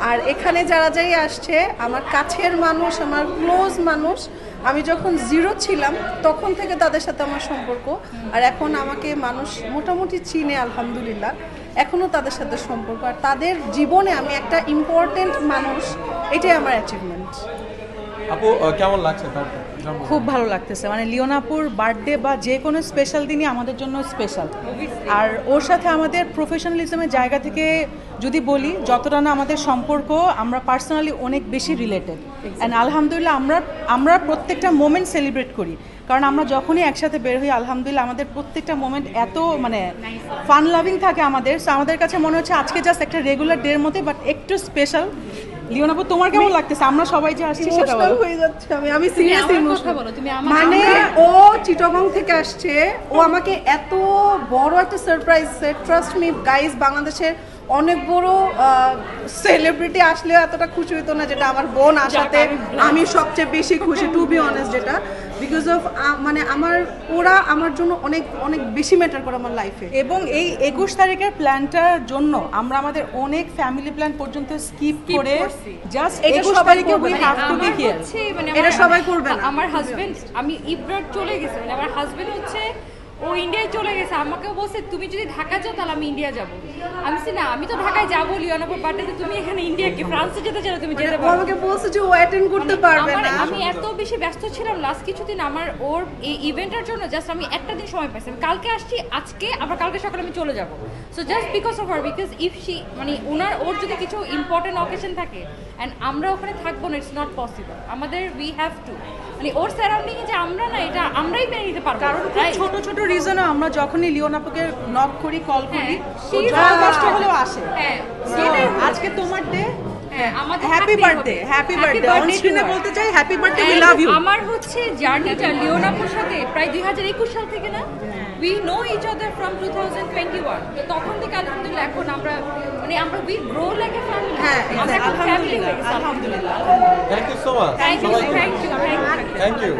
আর এখানে যারা যাই আসছে আমার কাছের মানুষ, আমার ক্লোজ মানুষ। আমি যখন জিরো ছিলাম তখন থেকে তাদের সাথে আমার সম্পর্ক, আর এখন আমাকে মানুষ মোটামুটি চিনে আলহামদুলিল্লাহ। এখনও তাদের সাথে সম্পর্ক, আর তাদের জীবনে আমি একটা ইম্পর্টেন্ট মানুষ, এটাই আমার অ্যাচিভমেন্ট। আপু কেমন লাগছে তার? খুব ভালো লাগতেছে, মানে লিওনা আপুর বার্থডে বা যে কোনো স্পেশাল দিনই আমাদের জন্য স্পেশাল। আর ওর সাথে আমাদের প্রফেশনালিজমের জায়গা থেকে যদি বলি, যতটা না আমাদের সম্পর্ক, আমরা পার্সোনালি অনেক বেশি রিলেটেড। অ্যান্ড আলহামদুলিল্লাহ আমরা প্রত্যেকটা মোমেন্ট সেলিব্রেট করি, কারণ আমরা যখনই একসাথে বের হই আলহামদুলিল্লাহ আমাদের প্রত্যেকটা মোমেন্ট এত মানে ফান লাভিং থাকে আমাদের। সো আমাদের কাছে মনে হচ্ছে আজকে জাস্ট একটা রেগুলার ডের মতো, বাট একটু স্পেশাল। লিওনা আপু, তোমার কেমন লাগতেছে? আমরা সবাই যে আসছি সেটা বলো। হয়ে যাচ্ছে, আমি সিরিয়াসলি মানে ও চিটাগং থেকে আসছে, ও আমাকে এত বড় একটা সারপ্রাইজ দিছে। ট্রাস্ট মি গাইস, বাংলাদেশের অনেক বড় সেলিব্রিটি আসলেও এতটা খুশি হতো না যেটা আমার বোন আসাতে আমি সবচেয়ে বেশি খুশি, টু বি অনেস্ট। যেটা বিকজ অফ মানে ওরা আমার জন্য অনেক অনেক বেশি ম্যাটার করে আমার লাইফে। এবং এই 21 তারিখের প্ল্যানটার জন্য আমরা আমাদের অনেক ফ্যামিলি প্ল্যান পর্যন্ত স্কিপ করে জাস্ট 21 তারিখে we have to B here. এটা সবাই করবে না। আমার হাজবেন্ড, আমি ইব্রার চলে গেছে, মানে আমার হাজবেন্ড হচ্ছে ও ইন্ডিয়ায় চলে গেছে, আমাকে বলছে তুমি যদি ঢাকা যাও তাহলে আমি ইন্ডিয়া যাব। আমি বলছি না, আমি তো ঢাকায় যাবো লিওনাপুর বার্থডেতে, তুমি এখানে ইন্ডিয়া কি ফ্রান্সে যেতে চাও? তুমি যেতে পারো। আমাকে বলছে যে ও অ্যাটেন্ড করতে পারবে না। আমি এত বেশি ব্যস্ত ছিলাম লাস্ট কিছুদিন, আমার ওর এই ইভেন্টের জন্য জাস্ট আমি একটা দিন সময় পাইছি। আমি কালকে আসছি, আজকে আবার কালকে সকালে আমি চলে যাব। So just because of her, because if she মানে ওর যদি কিছু ইম্পর্টেন্ট অকেশন থাকে অ্যান্ড আমরা ওখানে থাকবো না, ইটস নট পসিবল। আমাদের উই হ্যাভ টু, মানে ওর সারাউন্ডিং এ যে আমরা না, এটা আমরাই মেনে নিতে পারবো। কারণ ছোট ছোট রিজনও আমরা যখনই লিওনা আপুকে নক করি, কল করি, কষ্ট হলেও আসে। আজকে তোমার day, happy birthday, happy birthday. On স্ক্রিনে বলতে চাই happy birthday, we love you. আমার হচ্ছে জার্নিটা লিওনাপুর সাথে প্রায় 2021 সাল থেকে না, we know each other from 2021। তো তখন থেকে আলহামদুলিল্লাহ এখন আমরা মানে we grow like a family. হ্যাঁ, আমরা একটা ফ্যামিলি হয়ে গেছি আলহামদুলিল্লাহ। Thank you so much. Thank you. Thank you.